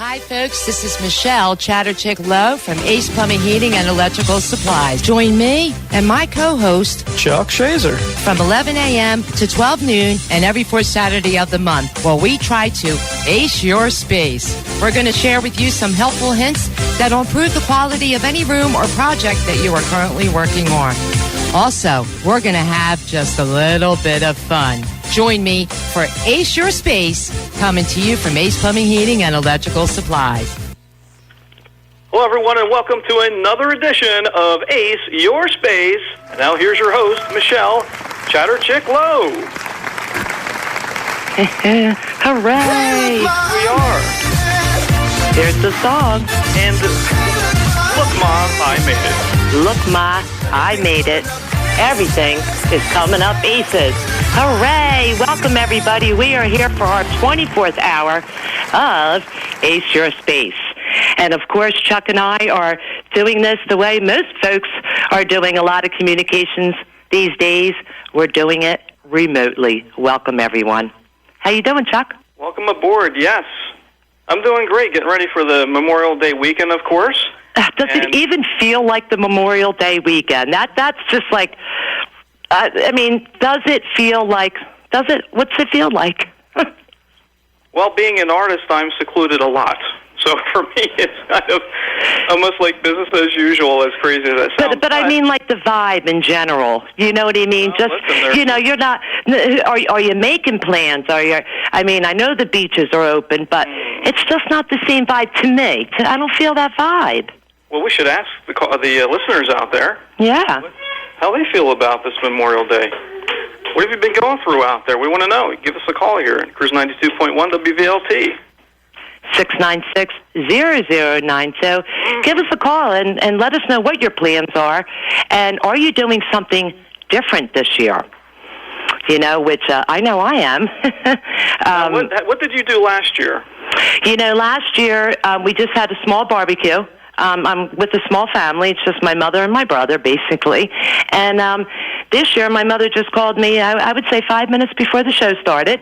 Hi, folks. This is Michelle Chatterchick Lowe from Ace Plumbing, Heating, and Electrical Supplies. Join me and my co-host, Chuck Shazer, from 11 a.m. to 12 noon and every fourth Saturday of the month, while we try to ace your space. We're going to share with you some helpful hints that will improve the quality of any room or project that you are currently working on. Also, we're going to have just a little bit of fun. Join me for Ace Your Space, coming to you from Ace Plumbing, Heating, and Electrical Supplies. Hello, everyone, and welcome to another edition of Ace Your Space. And now here's your host, Michelle Chatterchick Lowe. Hooray! We are. Here's the song. And look, Mom, I made it. Look, Ma, I made it. Everything is coming up aces. Hooray! Welcome, everybody. We are here for our 24th hour of Ace Your Space. And, of course, Chuck and I are doing this the way most folks are doing a lot of communications these days. We're doing it remotely. Welcome, everyone. How you doing, Chuck? Welcome aboard, yes. I'm doing great, getting ready for the Memorial Day weekend, of course. Does it even feel like the Memorial Day weekend? That's just like, does it feel like, what's it feel like? Well, being an artist, I'm secluded a lot. So for me, it's kind of almost like business as usual, as crazy as that sounds. But I mean like the vibe in general. You know what I mean? Well, just, listen, you're not, are you making plans? I know the beaches are open, but it's just not the same vibe to me. I don't feel that vibe. Well, we should ask the listeners out there. Yeah. How they feel about this Memorial Day. What have you been going through out there? We want to know. Give us a call here at Cruise 92.1 WVLT. 696-0092. Give us a call and let us know what your plans are. And are you doing something different this year? You know, which I know I am. What did you do last year? You know, last year we just had a small barbecue. I'm with a small family. It's just my mother and my brother, basically. And this year, my mother just called me, I would say 5 minutes before the show started,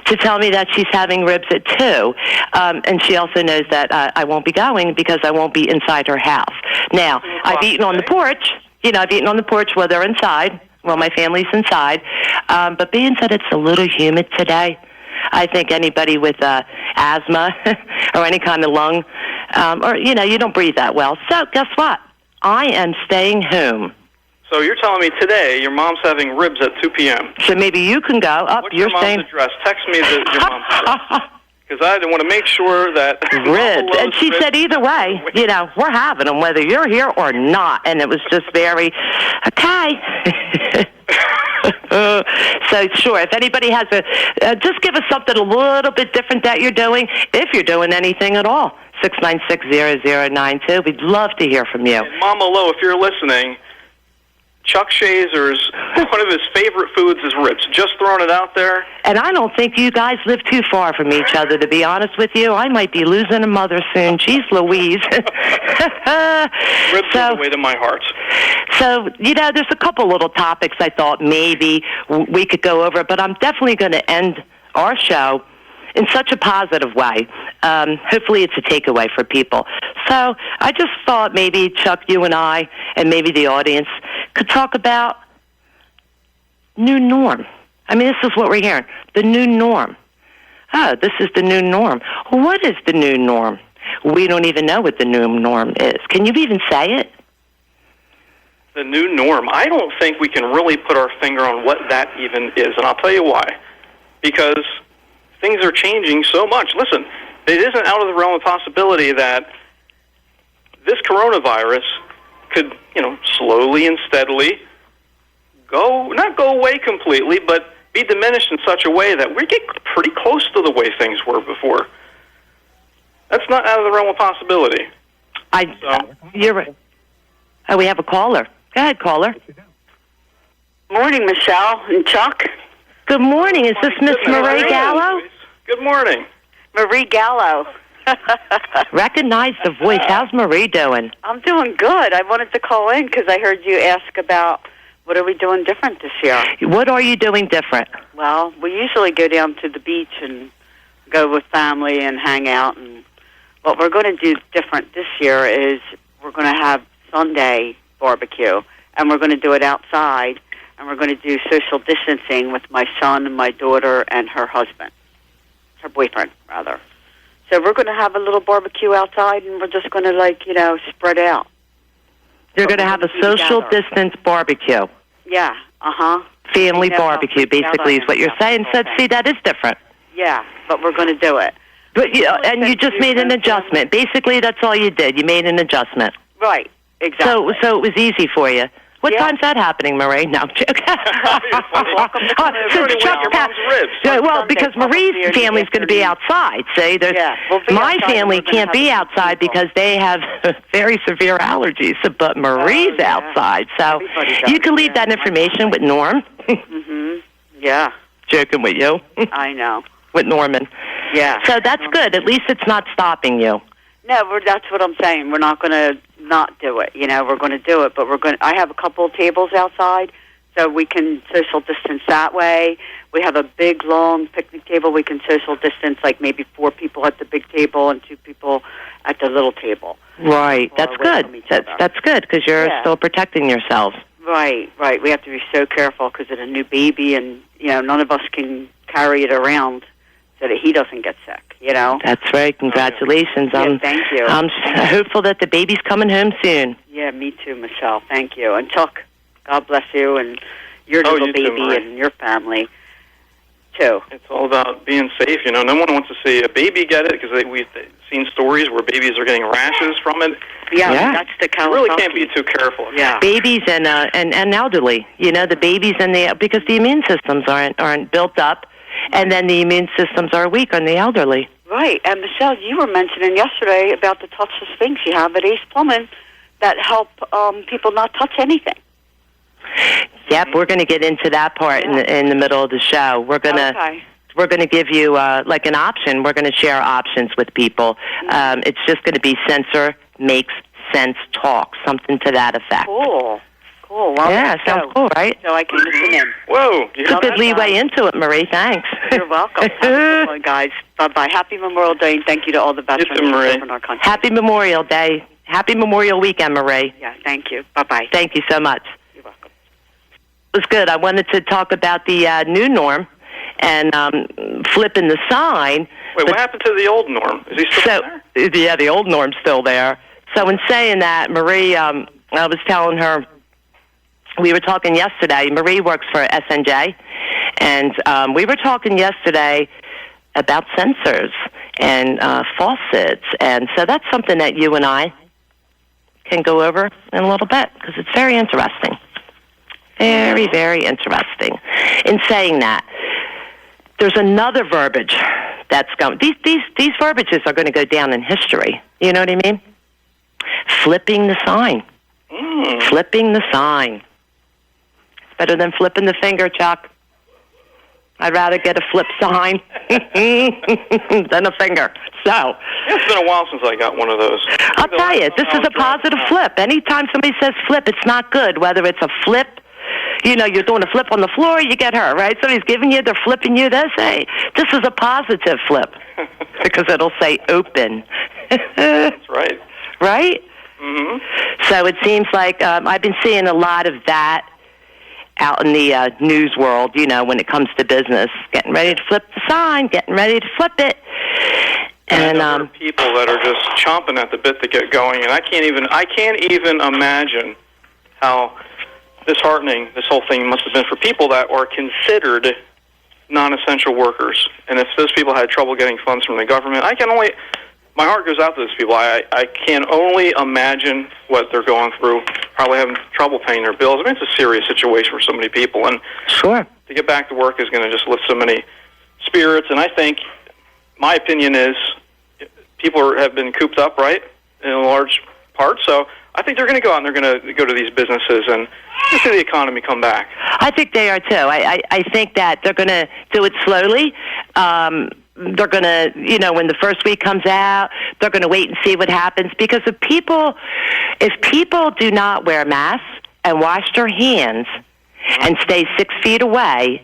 to tell me that she's having ribs at 2. And she also knows that I won't be going because I won't be inside her house. Now, I've eaten on the porch. I've eaten on the porch while they're inside. Well, my family's inside. But being that it's a little humid today, I think anybody with asthma or any kind of lung, you don't breathe that well. So guess what? I am staying home. So you're telling me today your mom's having ribs at 2 p.m. So maybe you can go. What's your mom's address? Text me your mom's address. Because I want to make sure that... Ribs. And she said either way, we're having them, whether you're here or not. And it was just very, okay. So, sure, if anybody has just give us something a little bit different that you're doing, if you're doing anything at all. 696-0092. We'd love to hear from you. And Mama Lo, if you're listening, Chuck Shazer's, one of his favorite foods is ribs. Just throwing it out there. And I don't think you guys live too far from each other, to be honest with you. I might be losing a mother soon. Jeez Louise. Ribs are the way to my heart. So, there's a couple little topics I thought maybe we could go over, but I'm definitely going to end our show in such a positive way. Hopefully it's a takeaway for people. So I just thought maybe, Chuck, you and I, and maybe the audience, could talk about new norm. This is what we're hearing, the new norm. Oh, this is the new norm. What is the new norm? We don't even know what the new norm is. Can you even say it? The new norm. I don't think we can really put our finger on what that even is, and I'll tell you why. Because things are changing so much. Listen, it isn't out of the realm of possibility that this coronavirus could, slowly and steadily not go away completely, but be diminished in such a way that we get pretty close to the way things were before. That's not out of the realm of possibility. You're right. Oh, we have a caller. Go ahead, caller. Morning, Michelle and Chuck. Good morning. Is this Miss Marie Gallo? Good morning. Marie Gallo. Recognize the voice. How's Marie doing? I'm doing good. I wanted to call in because I heard you ask about what are we doing different this year. What are you doing different? Well, we usually go down to the beach and go with family and hang out. And what we're going to do different this year is we're going to have Sunday barbecue, and we're going to do it outside, and we're going to do social distancing with my son and my daughter and her husband, her boyfriend, rather. So we're going to have a little barbecue outside, and we're just going to, spread out. You're going to have a social distance barbecue. Yeah, Family barbecue, basically, is what you're saying. So, see, that is different. Yeah, but we're going to do it. But and you just made an adjustment. Basically, that's all you did. You made an adjustment. Right, exactly. So it was easy for you. What time's that happening, Marie? No, I'm joking. Because Marie's family's going to be outside. See, my family can't be outside because they have very severe allergies. But Marie's outside, so you can leave that information with Norm. Yeah. Joking with you. I know. With Norman. Yeah. So that's good. At least it's not stopping you. No, that's what I'm saying. We're not going to not do it. We're going to do it, but I have a couple of tables outside, so we can social distance that way. We have a big, long picnic table. We can social distance, like maybe 4 people at the big table and 2 people at the little table. Right. That's good. That's good because you're still protecting yourselves. Right. We have to be so careful because it's a new baby, and none of us can carry it around so that he doesn't get sick. That's right. Congratulations. Yeah, thank you. I'm hopeful that the baby's coming home soon. Yeah, me too, Michelle. Thank you. And Chuck, God bless you and your little baby too, and your family, too. It's all about being safe. No one wants to see a baby get it because we've seen stories where babies are getting rashes from it. Yeah. That's the You really can't be too careful. Yeah. Babies and elderly. The babies because the immune systems aren't built up. And then the immune systems are weak on the elderly. Right. And, Michelle, you were mentioning yesterday about the touchless things you have at Ace Plumbing that help people not touch anything. Yep, we're going to get into that part in the middle of the show. We're going to give you like an option. We're going to share options with people. It's just going to be Sensor Makes Sense Talk, something to that effect. Cool. Well, yeah, sounds cool, right? So I can listen in. Whoa. It's a good leeway into it, Marie. Thanks. You're welcome. Have fun, guys. Bye-bye. Happy Memorial Day, and thank you to all the veterans who serve in our country. Happy Memorial Day. Happy Memorial Weekend, Marie. Yeah, thank you. Bye-bye. Thank you so much. You're welcome. It was good. I wanted to talk about the new norm and flipping the sign. Wait, what happened to the old norm? Is he still there? Yeah, the old norm's still there. So in saying that, Marie, I was telling her, we were talking yesterday. Marie works for SNJ, and we were talking yesterday about sensors and faucets, and so that's something that you and I can go over in a little bit because it's very interesting. Very, very interesting. In saying that, there's another verbiage that's going. These verbiages are going to go down in history. You know what I mean? Flipping the sign. Flipping the sign. Better than flipping the finger, Chuck. I'd rather get a flip sign than a finger. So it's been a while since I got one of those. I'll tell you, this is a positive flip. Anytime somebody says flip, it's not good. Whether it's a flip, you're doing a flip on the floor, you get hurt, right? Somebody's giving you, they're flipping you. They say this is a positive flip because it'll say open. That's right. Right? Mm-hmm. So it seems like I've been seeing a lot of that out in the news world, when it comes to business, getting ready to flip the sign, getting ready to flip it. And there are people that are just chomping at the bit to get going, and I can't even imagine how disheartening this whole thing must have been for people that are considered non-essential workers. And if those people had trouble getting funds from the government, my heart goes out to those people. I can only imagine what they're going through, probably having trouble paying their bills. It's a serious situation for so many people. And sure, to get back to work is going to just lift so many spirits. And I think, my opinion is, people have been cooped up, right, in a large part. So I think they're going to go out and they're going to go to these businesses and see the economy come back. I think they are, too. I think that they're going to do it slowly. They're going to, when the first week comes out, they're going to wait and see what happens. Because if people do not wear masks and wash their hands and stay 6 feet away,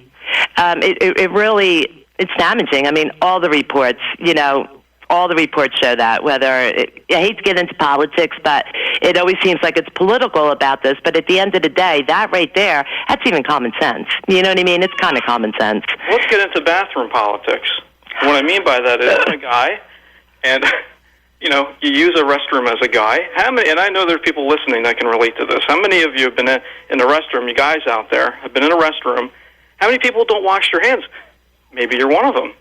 it really it's damaging. I mean, all the reports, all the reports show that. I hate to get into politics, but it always seems like it's political about this. But at the end of the day, that right there, that's even common sense. You know what I mean? It's kind of common sense. Let's get into bathroom politics. What I mean by that is I'm a guy, and you use a restroom as a guy. How many? And I know there's people listening that can relate to this. How many of you have been in the restroom? You guys out there have been in a restroom. How many people don't wash their hands? Maybe you're one of them.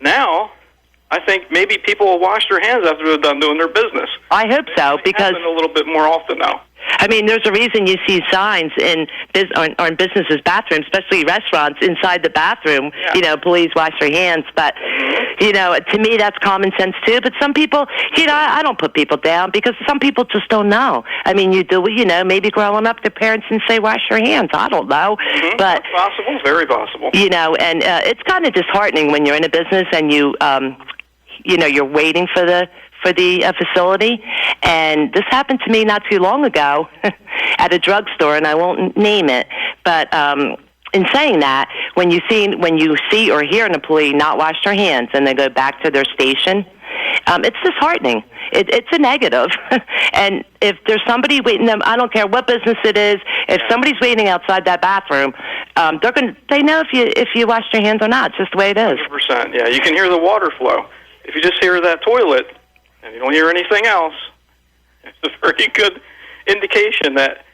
Now, I think maybe people will wash their hands after they're done doing their business. I hope so, because a little bit more often now. I mean, there's a reason you see signs in on businesses' bathrooms, especially restaurants, inside the bathroom. Yeah. Please wash your hands. But to me, that's common sense too. But some people, I don't put people down because some people just don't know. I mean, you do, maybe growing up, their parents didn't say wash your hands. I don't know, but that's possible, very possible. And it's kind of disheartening when you're in a business and you're waiting for the facility. And this happened to me not too long ago at a drugstore, and I won't name it. But in saying that, when you see or hear an employee not wash their hands and they go back to their station, it's disheartening. It's a negative. And if there's somebody waiting them, I don't care what business it is, if somebody's waiting outside that bathroom, they know if you wash your hands or not. It's just the way it is. 100%. Yeah, you can hear the water flow. If you just hear that toilet and you don't hear anything else, it's a very good indication that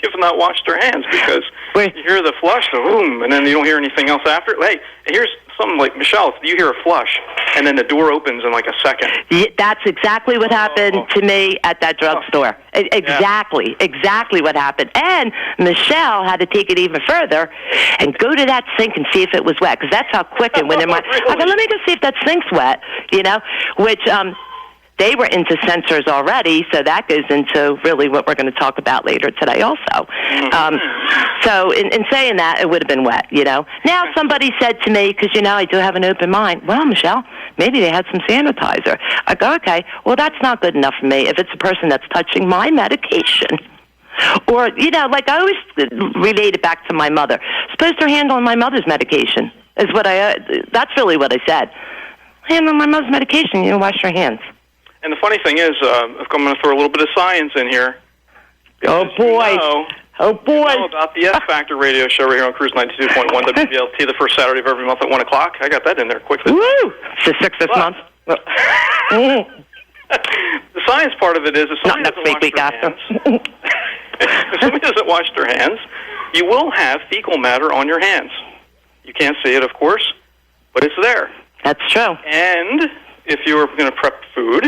you've not washed your hands, because you hear the flush, the boom, and then you don't hear anything else after. Hey, here's something like, Michelle, you hear a flush, and then the door opens in like a second. Yeah, that's exactly what happened to me at that drugstore. Exactly what happened. And Michelle had to take it even further and go to that sink and see if it was wet, because that's how quick it went in my... Really? I go, let me go see if that sink's wet, which... they were into sensors already, so that goes into really what we're going to talk about later today also. So in saying that, it would have been wet, Now somebody said to me, because, I do have an open mind, well, Michelle, maybe they had some sanitizer. I go, okay, well, that's not good enough for me if it's a person that's touching my medication. Or, like I always relate it back to my mother. Suppose they're handling my mother's medication, that's really what I said. Handling my mother's medication, wash your hands. And the funny thing is, I'm going to throw a little bit of science in here. Oh, boy. You know about the F Factor radio show right here on Cruise 92.1 WBLT, the first Saturday of every month at 1 o'clock. I got that in there quickly. Woo! It's the 6th this month. The science part of it is if somebody doesn't wash their hands, you will have fecal matter on your hands. You can't see it, of course, but it's there. That's true. And if you're going to prep food,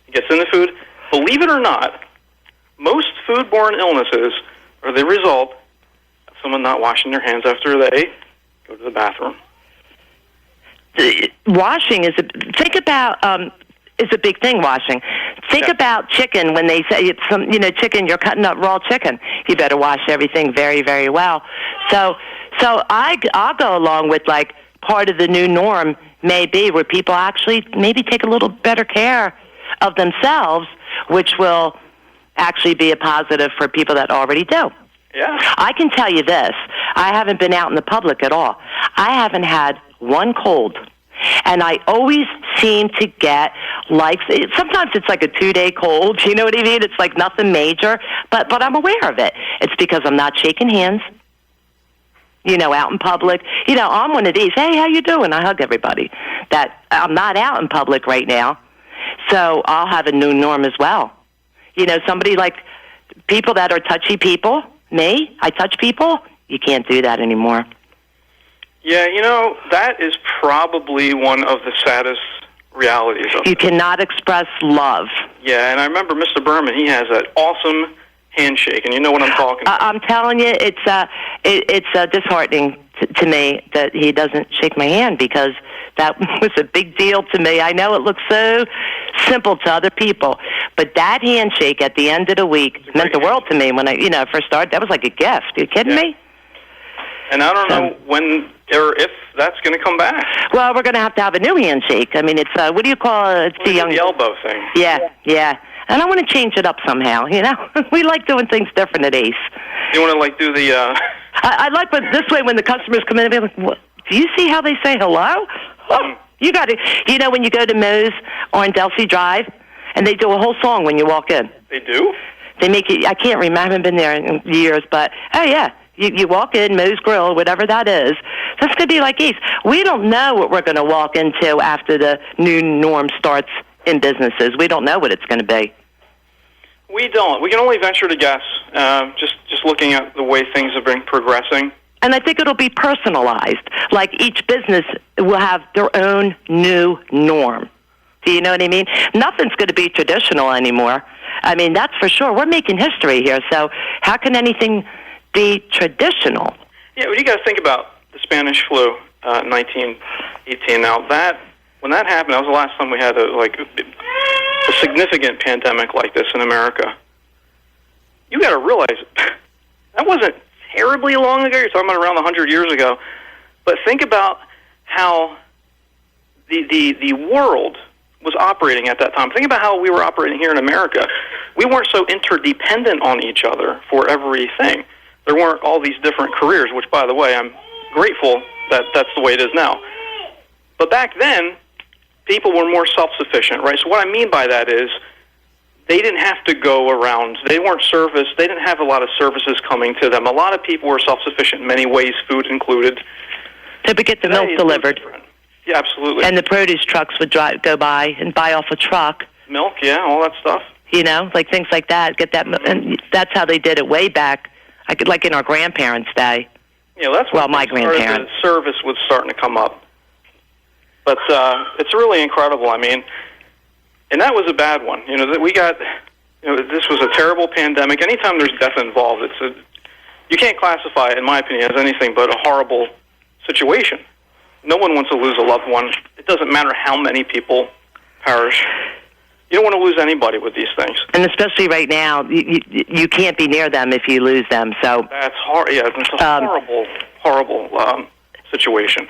it gets in the food. Believe it or not, most foodborne illnesses are the result of someone not washing their hands after they go to the bathroom. Washing is a big thing. Washing. Think about chicken when they say chicken. You're cutting up raw chicken. You better wash everything very, very well. So I'll go along with like part of the new norm may be where people actually maybe take a little better care of themselves, which will actually be a positive for people that already do. Yeah. I can tell you this. I haven't been out in the public at all. I haven't had one cold. And I always seem to get sometimes it's like a 2-day cold, you know what I mean? It's like nothing major, but I'm aware of it. It's because I'm not shaking hands. Out in public. I'm one of these, hey, how you doing? I hug everybody. That I'm not out in public right now. So I'll have a new norm as well. Somebody like people that are touchy people, me, I touch people, you can't do that anymore. Yeah, that is probably one of the saddest realities of it. You cannot express love. Yeah, and I remember Mr. Berman, he has that awesome handshake, and you know what I'm talking about. I'm telling you, it's disheartening to me that he doesn't shake my hand, because that was a big deal to me. I know it looks so simple to other people, but that handshake at the end of the week meant the world to me when I first started. That was like a gift. Are you kidding me? And I don't know when or if that's going to come back. Well, we're going to have a new handshake. I mean, it's what do you call it? It's the elbow thing. Yeah. And I want to change it up somehow, We like doing things different at Ace. You want to, do the... I like this way when the customers come in, they'll be like, what? do you see how they say hello? Oh, you got to, when you go to Moe's on Delphi Drive, and they do a whole song when you walk in. They do? They make it, I can't remember, I haven't been there in years, but, oh, yeah. You walk in, Moe's Grill, whatever that is. That's going to be like East. We don't know what we're going to walk into after the new norm starts in businesses. We don't know what it's going to be. We don't. We can only venture to guess, just looking at the way things have been progressing. And I think it'll be personalized. Like each business will have their own new norm. Do you know what I mean? Nothing's going to be traditional anymore. I mean, that's for sure. We're making history here, so how can anything be traditional? Yeah, well, you got to think about the Spanish flu, 1918. Now, when that happened, that was the last time we had a significant pandemic like this in America. You got to realize that wasn't terribly long ago. You're talking about around 100 years ago. But think about how the world was operating at that time. Think about how we were operating here in America. We weren't so interdependent on each other for everything. There weren't all these different careers, which, by the way, I'm grateful that that's the way it is now. But back then, people were more self-sufficient, right? So what I mean by that is they didn't have to go around. They weren't serviced. They didn't have a lot of services coming to them. A lot of people were self-sufficient in many ways, food included. To get the milk delivered. Yeah, absolutely. And the produce trucks would go by and buy off a truck. Milk, yeah, all that stuff. Like things like that. Get that, and that's how they did it way back. Like in our grandparents' day. Yeah, that's when my grandparents. The service was starting to come up. But it's really incredible. I mean, and that was a bad one. That we got. This was a terrible pandemic. Anytime there's death involved, you can't classify it, in my opinion, as anything but a horrible situation. No one wants to lose a loved one. It doesn't matter how many people perish. You don't want to lose anybody with these things. And especially right now, you can't be near them if you lose them. So that's hard. Yeah, it's a horrible situation.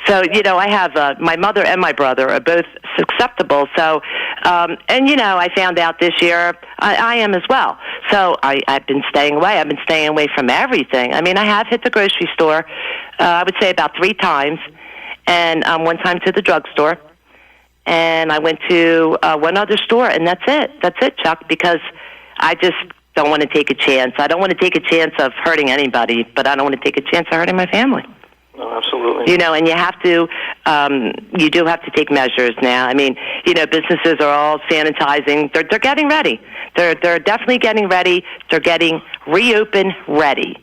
So, I have my mother and my brother are both susceptible. So, and, I found out this year I am as well. So I've been staying away. I've been staying away from everything. I mean, I have hit the grocery store, I would say about 3 times, and one time to the drugstore. And I went to one other store, and that's it. That's it, Chuck, because I just don't want to take a chance. I don't want to take a chance of hurting anybody, but I don't want to take a chance of hurting my family. No, absolutely. And you have to, you do have to take measures now. I mean, businesses are all sanitizing. They're getting ready. They're definitely getting ready. They're getting reopen ready.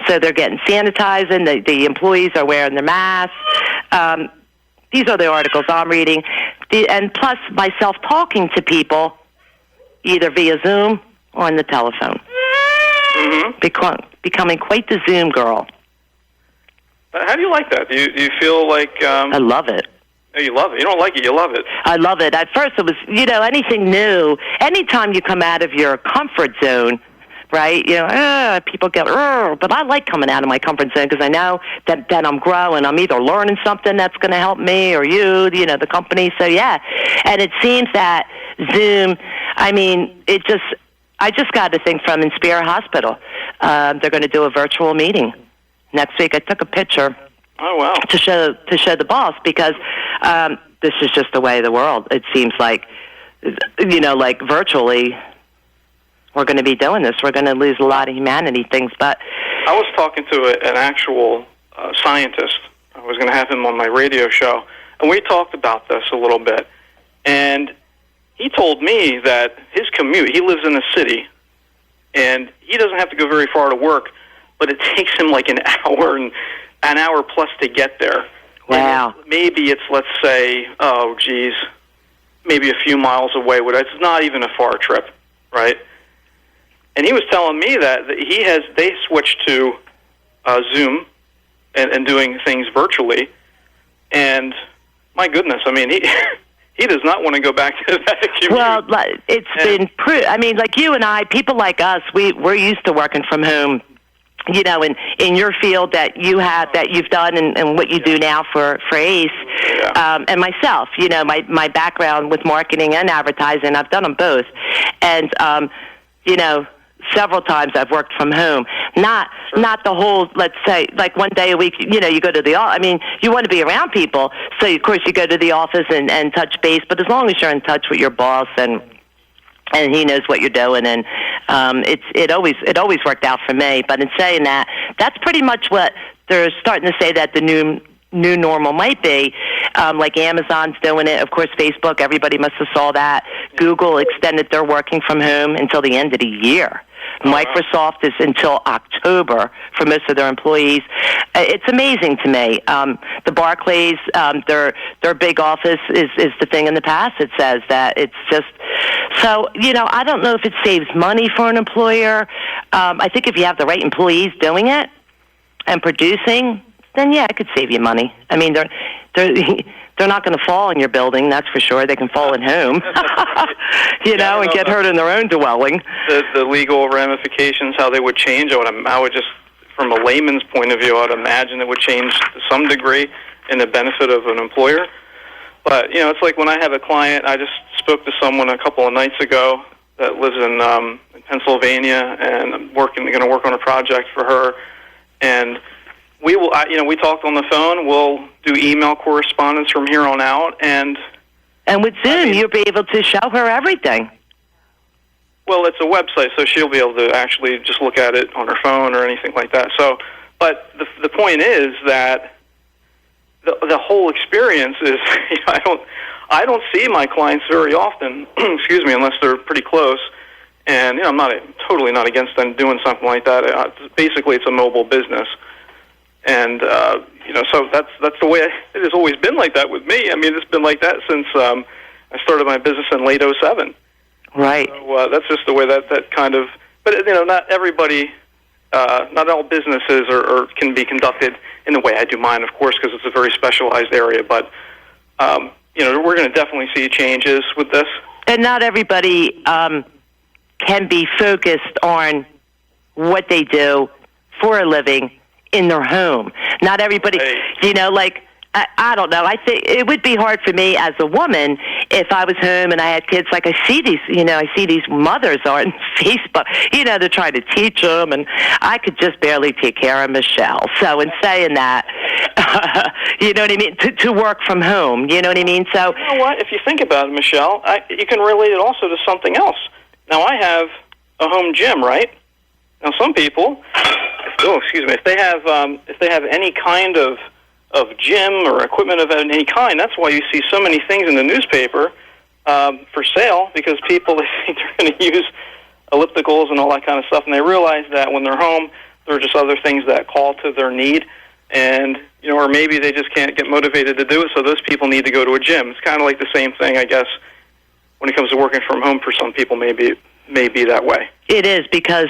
So they're getting sanitizing. The employees are wearing their masks. These are the articles I'm reading. And plus myself talking to people either via Zoom or on the telephone. Mm-hmm. Becoming quite the Zoom girl. How do you like that? Do you feel like... I love it. Oh, you love it. You don't like it, you love it. I love it. At first it was, anything new. Anytime you come out of your comfort zone, right? People get, but I like coming out of my comfort zone because I know that I'm growing. I'm either learning something that's going to help me or you, the company. So, yeah. And it seems that Zoom, I mean, I just got a thing from Inspira Hospital. They're going to do a virtual meeting next week. I took a picture. Oh, wow. To show the boss because this is just the way of the world. It seems like, like virtually, we're going to be doing this. We're going to lose a lot of humanity things. But I was talking to an actual scientist. I was going to have him on my radio show, and we talked about this a little bit. And he told me that his commute, he lives in a city, and he doesn't have to go very far to work, but it takes him like an hour plus to get there. Wow. Maybe it's, let's say, maybe a few miles away. It's not even a far trip, right? And he was telling me that they switched to Zoom and doing things virtually. And my goodness, I mean, he does not want to go back to that commute. Well, it's been I mean, like you and I, people like us, we're used to working from home. In your field that you've done and what you do now for ACE, and myself, my background with marketing and advertising, I've done them both. And, several times I've worked from home. Not the whole, let's say, like one day a week, you go to the office. I mean, you want to be around people, so of course you go to the office and touch base, but as long as you're in touch with your boss and he knows what you're doing, and it always worked out for me. But in saying that, that's pretty much what they're starting to say that the new normal might be. Like Amazon's doing it, of course. Facebook, everybody must have saw that. Google extended their working from home until the end of the year. Microsoft is until October for most of their employees. It's amazing to me. The Barclays, their big office is the thing in the past. It says that it's just so. I don't know if it saves money for an employer. I think if you have the right employees doing it and producing, then yeah, it could save you money. I mean, they're not going to fall in your building, that's for sure. They can fall at home, and get hurt in their own dwelling. The legal ramifications, how they would change, I would just, from a layman's point of view, I would imagine it would change to some degree in the benefit of an employer. But, it's like when I have a client, I just spoke to someone a couple of nights ago that lives in Pennsylvania, and I'm going to work on a project for her, and we will, we talked on the phone. We'll do email correspondence from here on out, and with Zoom, you'll be able to show her everything. Well, it's a website, so she'll be able to actually just look at it on her phone or anything like that. So, but the point is that the whole experience is, I don't see my clients very often. Excuse me, unless they're pretty close. And I'm totally not against them doing something like that. Basically, it's a mobile business. And, so that's the way it has always been like that with me. I mean, it's been like that since I started my business in late 2007. Right. So that's just the way that kind of, but, not everybody, not all businesses are can be conducted in the way I do mine, of course, because it's a very specialized area. But, we're going to definitely see changes with this. And not everybody can be focused on what they do for a living in their home. Not everybody, I don't know. I think it would be hard for me as a woman if I was home and I had kids. Like I see these mothers on Facebook, they're trying to teach them, and I could just barely take care of Michelle. So in saying that, you know what I mean, to work from home, you know what I mean? So you know what? If you think about it, Michelle, you can relate it also to something else. Now I have a home gym, right? Now some people, if they have any kind of gym or equipment of any kind, that's why you see so many things in the newspaper for sale, because people, they think they're going to use ellipticals and all that kind of stuff, and they realize that when they're home, there are just other things that call to their need, and or maybe they just can't get motivated to do it, so those people need to go to a gym. It's kind of like the same thing, I guess, when it comes to working from home. For some people, may be that way. It is, because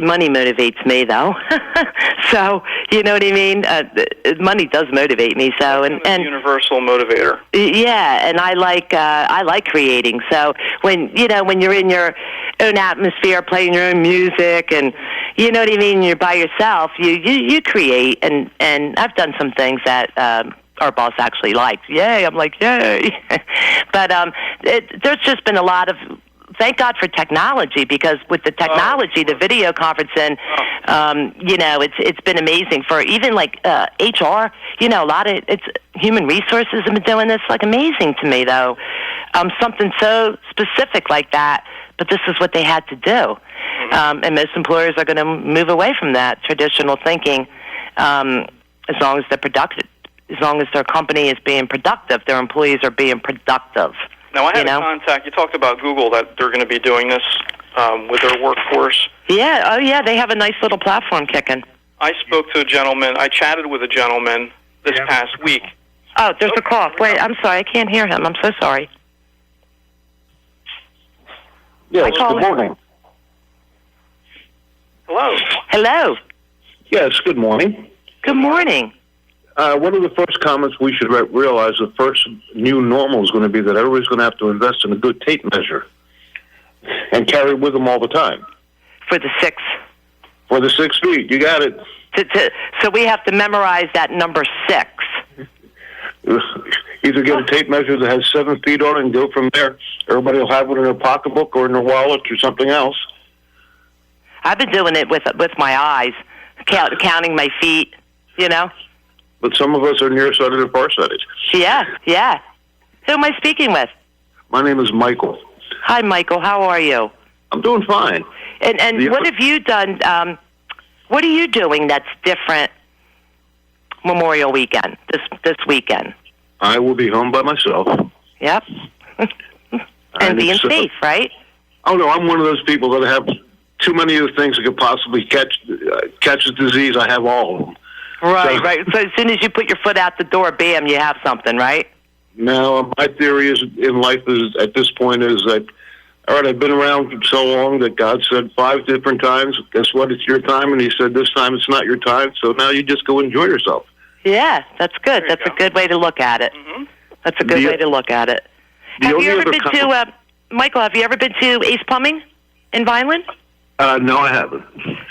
money motivates me, though. So, you know what I mean? Money does motivate me. So, and universal motivator. Yeah, and I like creating. So when you're in your own atmosphere, playing your own music, and you know what I mean, you're by yourself, you create. And I've done some things that our boss actually liked. Yay! I'm like, yay! But there's just been a lot of. Thank God for technology, because with the technology, the video conferencing, it's been amazing for even like HR. It's human resources have been doing this. Like amazing to me, though. Something so specific like that, but this is what they had to do. Mm-hmm. And most employers are going to move away from that traditional thinking, as long as they're productive. As long as their company is being productive, their employees are being productive. Now, I had a contact. You talked about Google, that they're going to be doing this with their workforce. Yeah. Oh, yeah. They have a nice little platform kicking. I spoke to a gentleman. I chatted with a gentleman this past week. Oh, there's a cough. Wait, I'm sorry. I can't hear him. I'm so sorry. Yes, good morning. Hello. Hello. Yes, good morning. Good morning. One of the first comments we should realize, the first new normal is going to be that everybody's going to have to invest in a good tape measure and carry it with them all the time. For the 6. For the 6 feet, you got it. So we have to memorize that number 6. Either get a tape measure that has 7 feet on it and go from there. Everybody will have it in their pocketbook or in their wallet or something else. I've been doing it with my eyes, counting my feet, you know. But some of us are nearsighted and farsighted. Yeah. Who am I speaking with? My name is Michael. Hi, Michael. How are you? I'm doing fine. And what have you done? What are you doing that's different Memorial Weekend, this weekend? I will be home by myself. Yep. And being safe, right? Oh, no, I'm one of those people that have too many of the things that could possibly catch the disease. I have all of them. Right. So as soon as you put your foot out the door, bam, you have something, right? No, my theory is in life is at this point is that, all right, I've been around for so long that God said 5 different times, guess what, it's your time, and he said this time it's not your time, so now you just go enjoy yourself. Yeah, that's good. That's a good way to look at it. Mm-hmm. That's a good way to look at it. Have you ever been to, Michael, have you ever been to Ace Plumbing in Vineland? No, I haven't.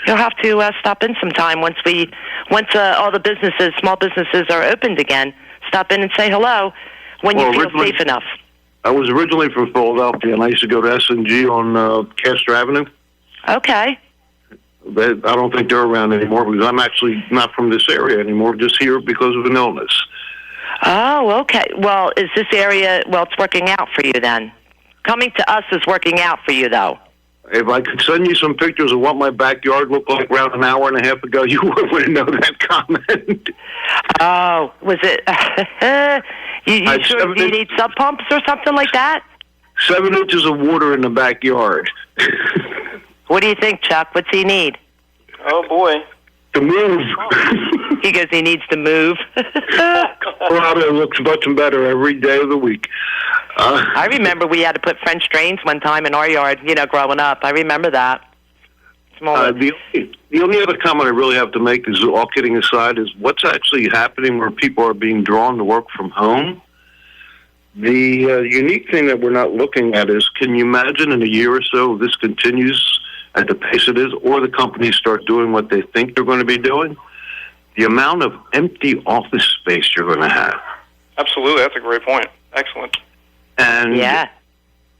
You'll have to stop in sometime once all the small businesses are opened again. Stop in and say hello when you feel safe enough. I was originally from Philadelphia, and I used to go to S&G on Castor Avenue. Okay. I don't think they're around anymore because I'm actually not from this area anymore, just here because of an illness. Oh, okay. Well, is this area, it's working out for you then? Coming to us is working out for you, though. If I could send you some pictures of what my backyard looked like around an hour and a half ago, you wouldn't know that comment. Oh, was it? You need sub pumps or something like that? 7 inches of water in the backyard. What do you think, Chuck? What's he need? Oh, boy. To move. He goes, he needs to move. Colorado looks much better every day of the week. I remember we had to put French drains one time in our yard, growing up. I remember that. The only other comment I really have to make is, all kidding aside, is what's actually happening where people are being drawn to work from home. The unique thing that we're not looking at is, can you imagine in a year or so if this continues at the pace it is, or the companies start doing what they think they're going to be doing, the amount of empty office space you're going to have. Absolutely. That's a great point. Excellent. And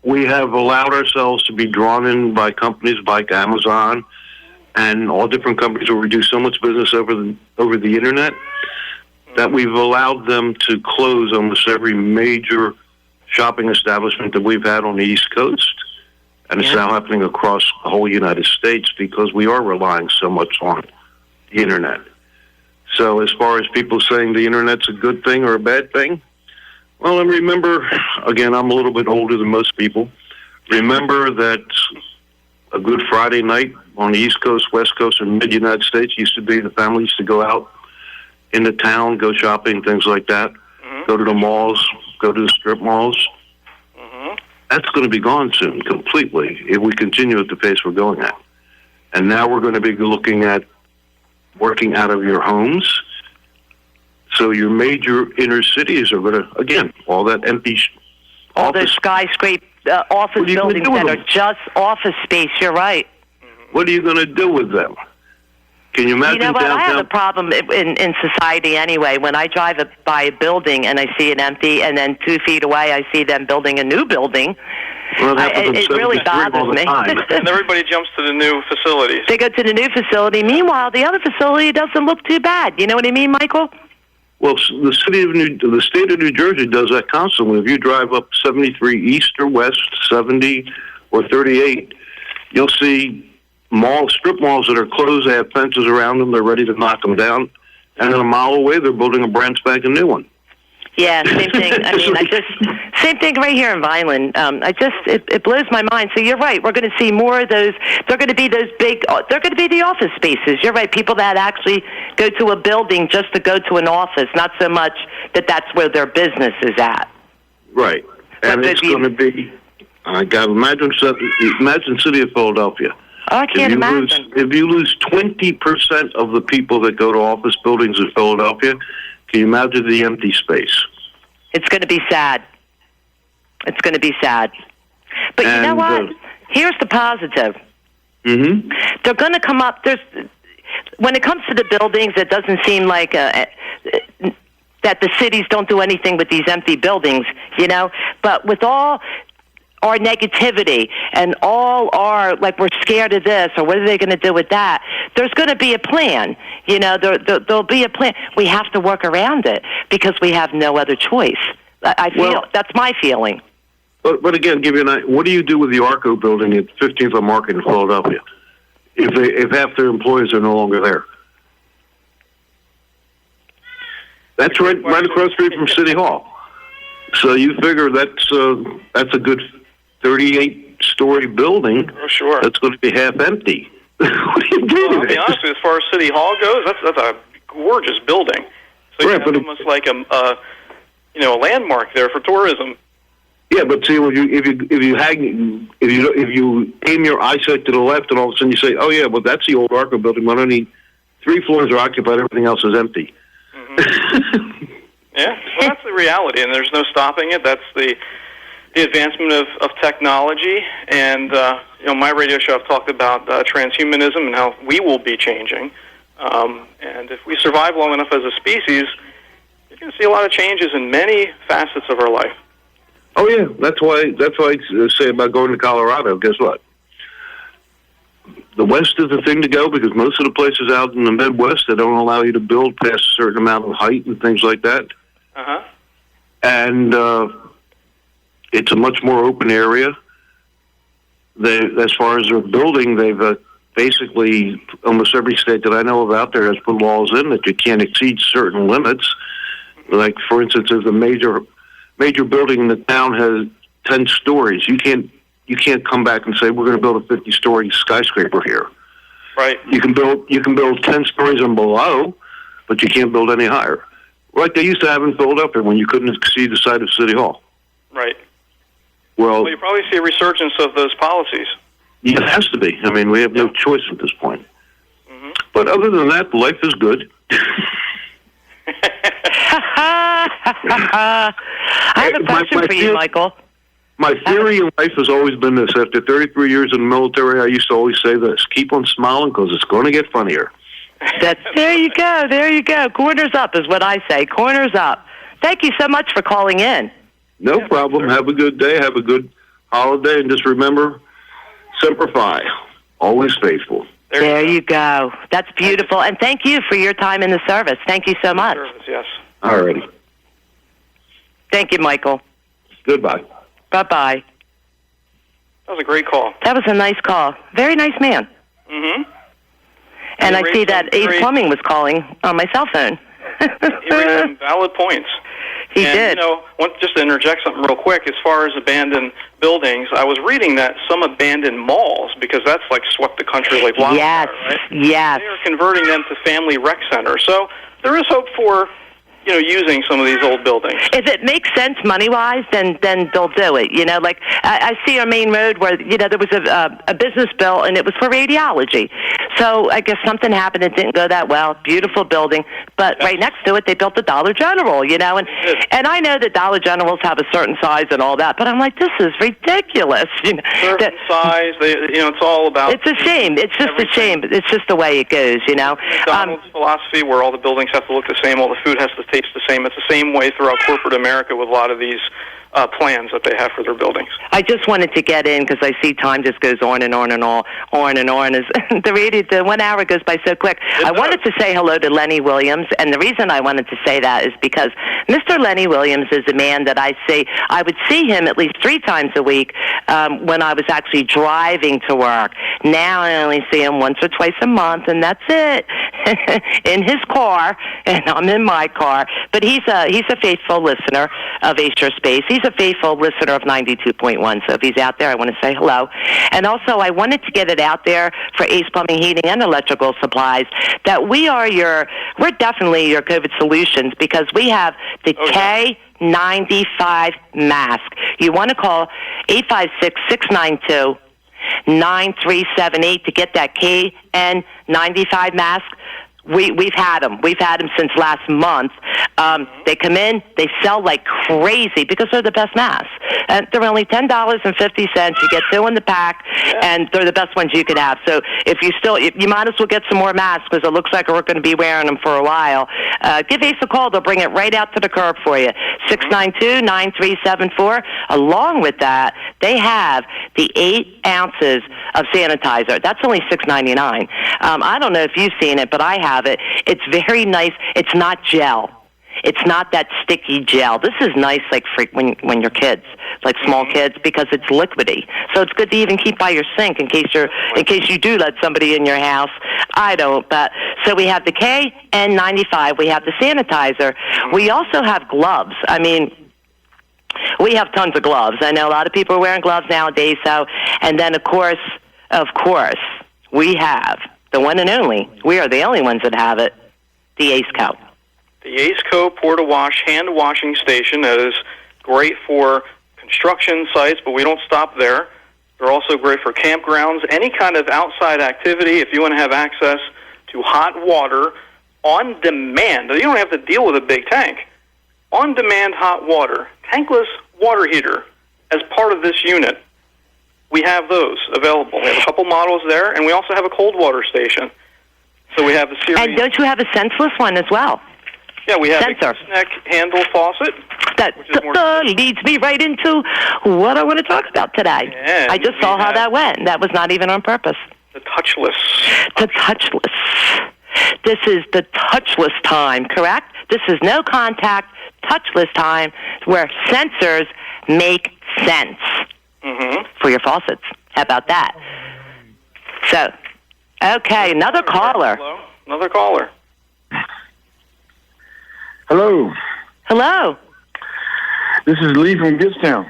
we have allowed ourselves to be drawn in by companies like Amazon and all different companies where we do so much business over the internet that we've allowed them to close almost every major shopping establishment that we've had on the East Coast. And it's now happening across the whole United States because we are relying so much on the internet. So as far as people saying the internet's a good thing or a bad thing, well, and remember, again, I'm a little bit older than most people. Remember that a Good Friday night on the East Coast, West Coast, and mid-United States used to be the family used to go out into town, go shopping, things like that, go to the malls, go to the strip malls. That's going to be gone soon, completely, if we continue at the pace we're going at. And now we're going to be looking at working out of your homes. So your major inner cities are going to, again, all that empty all those skyscraper office buildings that are just office space, you're right. What are you going to do with them? Can you imagine what? downtown? I have a problem in society anyway. When I drive by a building and I see it empty, and then 2 feet away I see them building a new building, it really bothers me. And everybody jumps to the new facilities. They go to the new facility. Meanwhile, the other facility doesn't look too bad. You know what I mean, Michael? Well, the state of New Jersey does that constantly. If you drive up 73 East or West, 70 or 38, you'll see strip malls that are closed. They have fences around them. They're ready to knock them down. And then a mile away, they're building a brand spanking new one. Yeah, same thing. Same thing right here in Vineland. It blows my mind. So you're right. We're going to see more of those. They're going to be they're going to be the office spaces. You're right. People that actually go to a building just to go to an office, not so much that that's where their business is at. Right. And it's going to be, imagine city of Philadelphia. Oh, I can't imagine. If you lose 20% of the people that go to office buildings in Philadelphia, can you imagine the empty space? It's going to be sad. It's going to be sad. But you know what? Here's the positive. Mm-hmm. They're going to come up. When it comes to the buildings, it doesn't seem like that the cities don't do anything with these empty buildings, But with all our negativity and all our, like, we're scared of this, or what are they going to do with that? There's going to be a plan. There'll be a plan. We have to work around it because we have no other choice. I feel that's my feeling. But again, give you an idea. What do you do with the Arco building at 15th and Market in Philadelphia if half their employees are no longer there? That's right across the street from City Hall. So you figure that's a good 38-story building. Oh, sure. That's going to be half empty. What do you do? Well, to be honest with you, as far as City Hall goes, that's a gorgeous building. So you have almost like a landmark there for tourism. Yeah, but see, if you aim your eyesight to the left, and all of a sudden you say, "Oh yeah, well that's the old Arco building. But only 3 floors are occupied; everything else is empty." Mm-hmm. Yeah, well, that's the reality, and there's no stopping it. That's the advancement of technology, and my radio show I've talked about transhumanism and how we will be changing. And if we survive long enough as a species, you're going to see a lot of changes in many facets of our life. Oh yeah, that's why I say about going to Colorado. Guess what? The West is the thing to go because most of the places out in the Midwest, they don't allow you to build past a certain amount of height and things like that. Uh-huh. And it's a much more open area. As far as their building, they've basically, almost every state that I know of out there has put laws in that you can't exceed certain limits. Like, for instance, if a major building in the town has 10 stories, you can't come back and say we're going to build a 50-story skyscraper here. Right. You can build 10 stories and below, but you can't build any higher. Like they used to have in Philadelphia when you couldn't exceed the site of City Hall. Right. Well, you probably see a resurgence of those policies. It has to be. I mean, we have no choice at this point. Mm-hmm. But other than that, life is good. I have a question for you, Michael. My theory in life has always been this. After 33 years in the military, I used to always say this: keep on smiling because it's going to get funnier. There you go. Corners up is what I say. Corners up. Thank you so much for calling in. No problem. Have a good day. Have a good holiday. And just remember, Semper Fi, always faithful. There you go. That's beautiful. And thank you for your time in the service. Thank you so much. Service, yes. All righty. Thank you, Michael. Goodbye. Bye-bye. That was a great call. That was a nice call. Very nice man. Mm-hmm. And I see that Ace Plumbing was calling on my cell phone. He raised some valid points. He did. Just to interject something real quick, as far as abandoned buildings, I was reading that some abandoned malls, because that's like swept the country like wildfire, yes, right? Yes. They are converting them to family rec centers. So there is hope for using some of these old buildings. If it makes sense money-wise, then they'll do it. Like I see our main road where there was a business built and it was for radiology. So I guess something happened. It didn't go that well. Beautiful building, but right next to it they built the Dollar General. And I know that Dollar Generals have a certain size and all that, but I'm like, this is ridiculous. Certain size. It's all about. It's a shame. It's just everything. A shame. It's just the way it goes. McDonald's philosophy, where all the buildings have to look the same, all the food has to taste the same. It's the same way throughout corporate America with a lot of these plans that they have for their buildings. I just wanted to get in because I see time just goes on and on and on and on. As the 1 hour goes by so quick. I wanted to say hello to Lenny Williams, and the reason I wanted to say that is because Mr. Lenny Williams is a man that I would see him at least 3 times a week when I was actually driving to work. Now I only see him once or twice a month, and that's it. In his car, and I'm in my car. But he's a faithful listener of Ace Space. He's a faithful listener of 92.1. So if he's out there, I want to say hello. And also, I wanted to get it out there for Ace Plumbing, Heating, and Electrical Supplies that we're definitely your COVID solutions because we have the K95 mask. You want to call 856-692-9378 to get that KN95 mask. We've had them. We've had them since last month. They come in, they sell like crazy because they're the best masks. And they're only $10.50. You get 2 in the pack, and they're the best ones you could have. So if you might as well get some more masks because it looks like we're going to be wearing them for a while. Give Ace a call. They'll bring it right out to the curb for you. 692-9374. Along with that, they have the 8 ounces of sanitizer. That's only $6.99. I don't know if you've seen it, but I have it. It's very nice. It's not gel. It's not that sticky gel. This is nice, like for when you're kids, like small kids, because it's liquidy. So it's good to even keep by your sink in case you do let somebody in your house. I don't, but so we have the KN95. We have the sanitizer. We also have gloves. I mean, we have tons of gloves. I know a lot of people are wearing gloves nowadays. So, and then of course, we have the one and only. We are the only ones that have it. The Ace Co. The Ace Co. Pour-to-Wash hand washing station that is great for construction sites, but we don't stop there. They're also great for campgrounds, any kind of outside activity. If you want to have access to hot water on demand, you don't have to deal with a big tank. On-demand hot water, tankless water heater as part of this unit. We have those available. We have a couple models there, and we also have a cold water station. So we have a series. And don't you have a senseless one as well? Yeah, we have Sensor. a gooseneck handle faucet. That leads me right into what I want to talk about today. Yeah, I just saw how that went. That was not even on purpose. The touchless. The touchless. This is the touchless time, correct? This is no contact, touchless time where sensors make sense for your faucets. How about that? So, okay, another caller. Hello? Another caller. Hello. Hello. This is Lee from Gibbstown.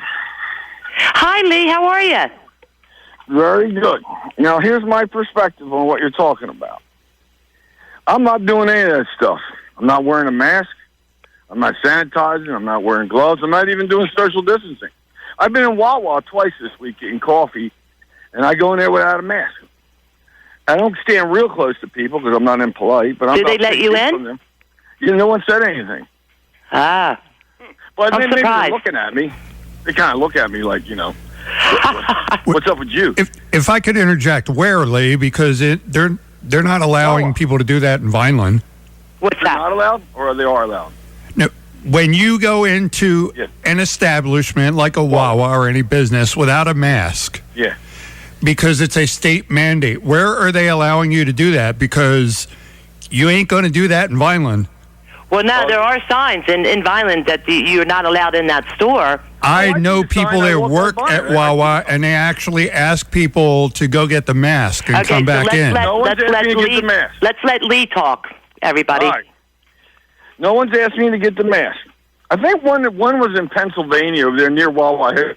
Hi, Lee. How are you? Very good. Now, here's my perspective on what you're talking about. I'm not doing any of that stuff. I'm not wearing a mask. I'm not sanitizing. I'm not wearing gloves. I'm not even doing social distancing. I've been in Wawa twice this week getting coffee, and I go in there without a mask. I don't stand real close to people because I'm not impolite. But Did they let you in? Yeah, no one said anything. Ah. But I'm then maybe surprised. they're looking at me. They kind of look at me like, what's up with you? If I could interject, where, Lee? Because they're not allowing people to do that in Vineland. What's They're that? not allowed, or they are allowed? No, when you go into an establishment like a Wawa or any business without a mask, because it's a state mandate, where are they allowing you to do that? Because you ain't going to do that in Vineland. Well, no, there are signs in Vineland that you're not allowed in that store. I know people that work at Wawa, and they actually ask people to go get the mask and come back in. Let's let Lee talk, everybody. All right. No one's asked me to get the mask. I think one was in Pennsylvania over there near Wawa Hill,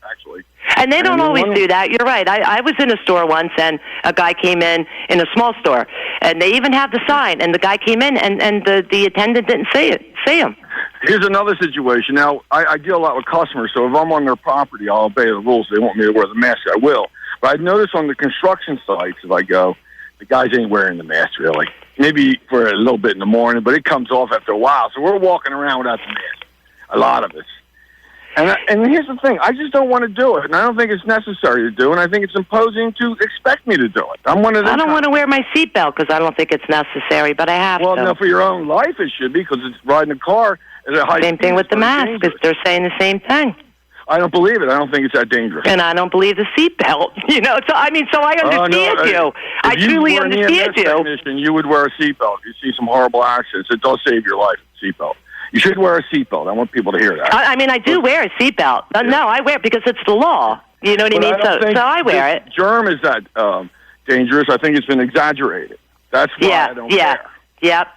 actually. And they don't always do that. You're right. I was in a store once, and a guy came in a small store, and they even have the sign, and the guy came in, and the attendant didn't see him. Here's another situation. Now, I deal a lot with customers, so if I'm on their property, I'll obey the rules. They want me to wear the mask, I will. But I notice on the construction sites, if I go, the guys ain't wearing the mask, really. Maybe for a little bit in the morning, but it comes off after a while. So we're walking around without the mask, a lot of us. And here's the thing. I just don't want to do it, and I don't think it's necessary to do it, and I think it's imposing to expect me to do it. I'm one of them. I don't want to wear my seatbelt because I don't think it's necessary, but I have to. Well, no, for your own life it should be, because it's riding a car at a high speed. Same thing with the mask, because they're saying the same thing. I don't believe it. I don't think it's that dangerous. And I don't believe the seatbelt. So I understand you. I truly understand you. You would wear a seatbelt. If you see some horrible accidents, it does save your life, seatbelt. You should wear a seatbelt. I want people to hear that. I do wear a seatbelt. No, I wear it because it's the law. You know what I mean? So I wear it. Germ is that dangerous. I think it's been exaggerated. That's why I don't care. Yep.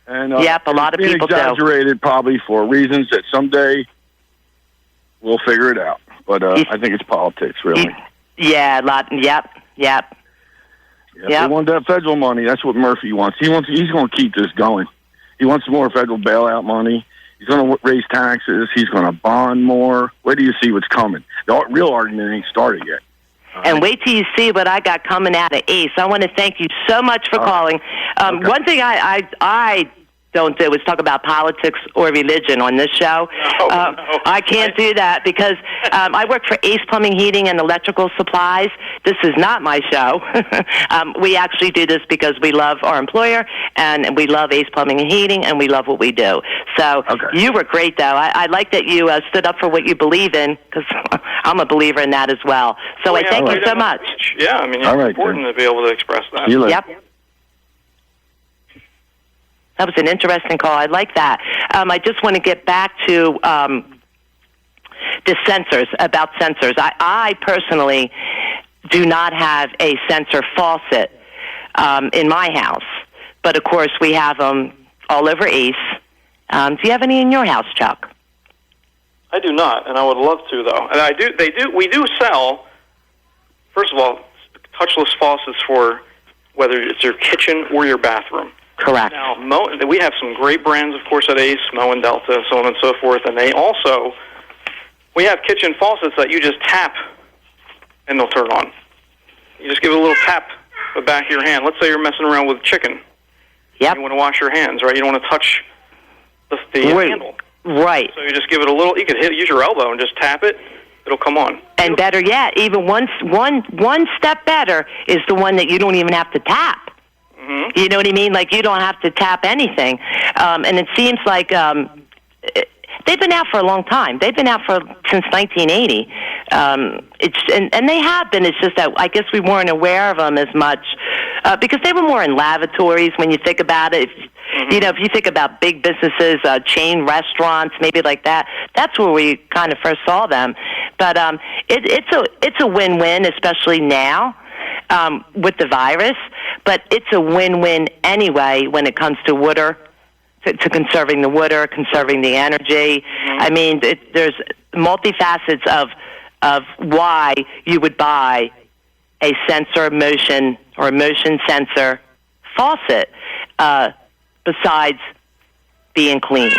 And, a lot of people do. Exaggerated probably for reasons that someday we'll figure it out. But I think it's politics, really. Yeah, a lot. Yep. They want that federal money. That's what Murphy wants. He's going to keep this going. He wants more federal bailout money. He's going to raise taxes. He's going to bond more. Wait till you see what's coming. The real argument ain't started yet. And wait till you see what I got coming out of Ace. I want to thank you so much for calling. One thing I don't do is talk about politics or religion on this show. No. I can't do that because I work for Ace Plumbing, Heating, and Electrical Supplies. This is not my show. We actually do this because we love our employer, and we love Ace Plumbing and Heating, and we love what we do. So you were great, though. I like that you stood up for what you believe in, because I'm a believer in that as well. So I thank you so much. Yeah, I mean, it's important to be able to express that. Yep. That was an interesting call. I like that. I just want to get back to the sensors, about sensors. I personally do not have a sensor faucet in my house. But, of course, we have them all over Ace. Do you have any in your house, Chuck? I do not, and I would love to, though. And we do sell, first of all, touchless faucets for whether it's your kitchen or your bathroom. Correct. Now, we have some great brands, of course, at Ace, Moe and Delta, so on and so forth, and we have kitchen faucets that you just tap and they'll turn on. You just give it a little tap with the back of your hand. Let's say you're messing around with chicken. Yep. You want to wash your hands, right? You don't want to touch the handle. Right. So you just give it a little, you can use your elbow and just tap it. It'll come on. And better yet, even one step better is the one that you don't even have to tap. Mm-hmm. You know what I mean? Like, you don't have to tap anything. And it seems like they've been out for a long time. They've been out since 1980. And they have been. It's just that I guess we weren't aware of them as much because they were more in lavatories when you think about it. You know, if you think about big businesses, chain restaurants, maybe like that, that's where we kind of first saw them. But it's a win-win, especially now with the virus. But it's a win-win anyway when it comes to water, to conserving the water, conserving the energy. I mean, there's multifacets of why you would buy a sensor motion or a motion sensor faucet besides being clean.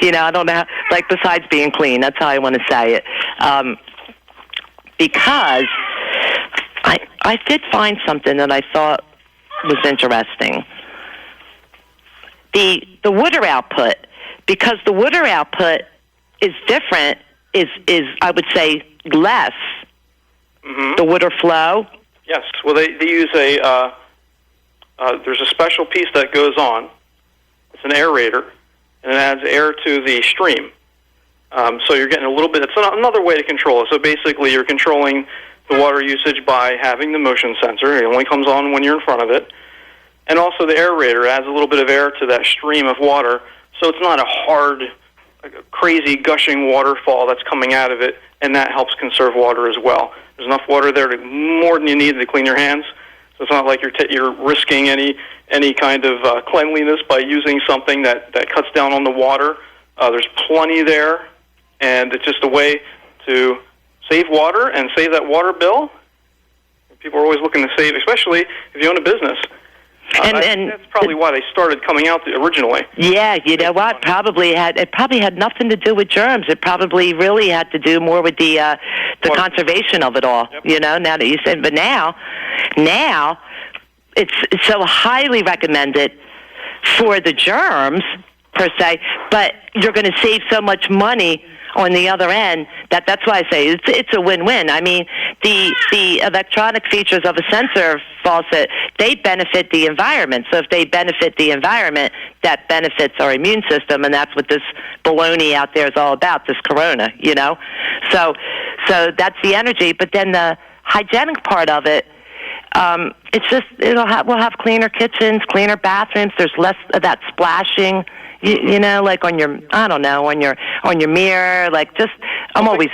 You know, I don't know, like besides being clean, that's how I want to say it. Because I did find something that I thought was interesting. The water output, because the water output is different, is I would say less. Mm-hmm. The water flow. Yes. Well, they use there's a special piece that goes on. It's an aerator, and it adds air to the stream. So you're getting a little bit. It's another way to control it. So basically, you're controlling the water usage by having the motion sensor. It only comes on when you're in front of it. And also the aerator adds a little bit of air to that stream of water, so it's not a hard, crazy, gushing waterfall that's coming out of it, and that helps conserve water as well. There's enough water there, more than you need to clean your hands, so it's not like you're risking any kind of cleanliness by using something that cuts down on the water. There's plenty there, and it's just a way to save water and save that water bill. People are always looking to save, especially if you own a business. And that's probably why they started coming out originally. Yeah, you know what? It probably had nothing to do with germs. It probably really had to do more with the conservation of it all. Yep. You know, now that you said, but now it's so highly recommended for the germs per se. But you're going to save so much money on the other end that's why I say it's a win-win. I mean, the electronic features of a sensor faucet, they benefit the environment. So if they benefit the environment, that benefits our immune system, and that's what this baloney out there is all about, this corona, you know? So that's the energy. But then the hygienic part of it, it's just we'll have cleaner kitchens, cleaner bathrooms. There's less of that splashing. You know, like on your mirror, like just I'm always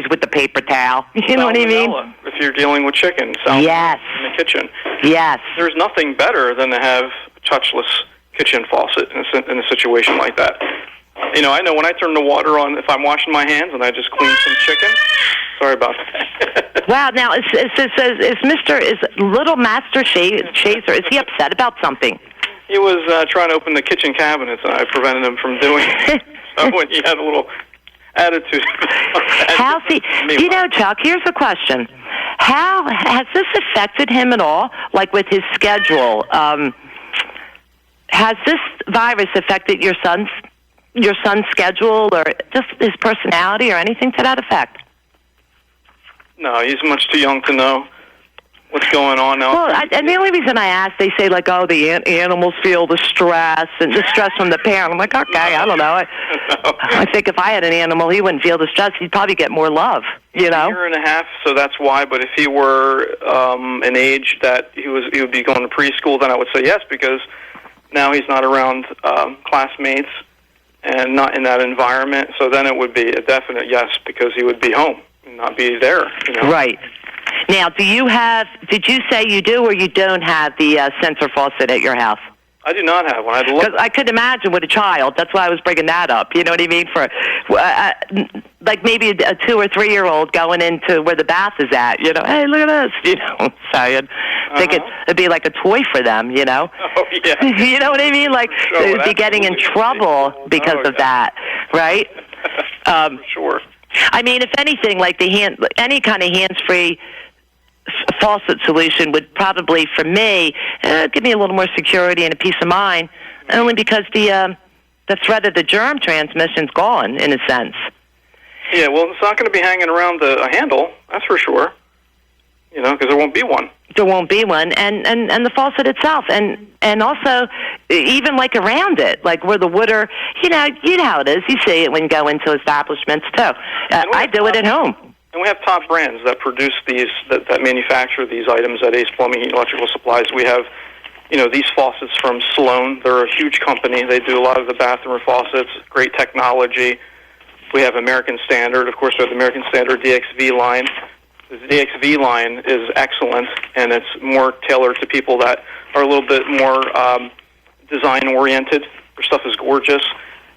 with the paper towel. You know what I mean? If you're dealing with chicken, yes, in the kitchen, yes. There's nothing better than to have a touchless kitchen faucet in a situation like that. You know, I know when I turn the water on, if I'm washing my hands and I just clean some chicken. Sorry about that. Wow. Now, is Little Master Chaser? Is he upset about something? He was trying to open the kitchen cabinets, and I prevented him from doing it. So when he had a little attitude. How's he? You know, Chuck, here's a question. How has this affected him at all, like with his schedule? has this virus affected your son's schedule or just his personality or anything to that effect? No, he's much too young to know what's going on now. Well, and the only reason I ask, they say, like, oh, the animals feel the stress and the stress from the parent. I'm like, okay, I don't know. I think if I had an animal, he wouldn't feel the stress. He'd probably get more love, you know? A year and a half, so that's why. But if he were an age that he would be going to preschool, then I would say yes, because now he's not around classmates and not in that environment. So then it would be a definite yes, because he would be home and not be there, you know? Right. Now, did you say you do or you don't have the sensor faucet at your house? I do not have one. Because I could imagine with a child. That's why I was bringing that up. You know what I mean? For like maybe a 2 or 3 year old going into where the bath is at. You know, hey, look at this. You know, saying, think it'd be like a toy for them. You know. Oh yeah. You know what I mean? Like they'd be getting in trouble because of that, right? For sure. I mean, if anything, like any kind of hands-free faucet solution would probably, for me, give me a little more security and a peace of mind, only because the threat of the germ transmission's gone, in a sense. Yeah, well, it's not going to be hanging around a handle, that's for sure. You know, because there won't be one. There won't be one, and the faucet itself, and also even like around it, like where the water, you know how it is. You see it when you go into establishments too. I do it at home. And we have top brands that produce these, that manufacture these items at Ace Plumbing, Heat, and Electrical Supplies. We have, you know, these faucets from Sloan. They're a huge company. They do a lot of the bathroom faucets, great technology. We have American Standard. Of course, we have the American Standard DXV line. The DXV line is excellent, and it's more tailored to people that are a little bit more design-oriented. Their stuff is gorgeous,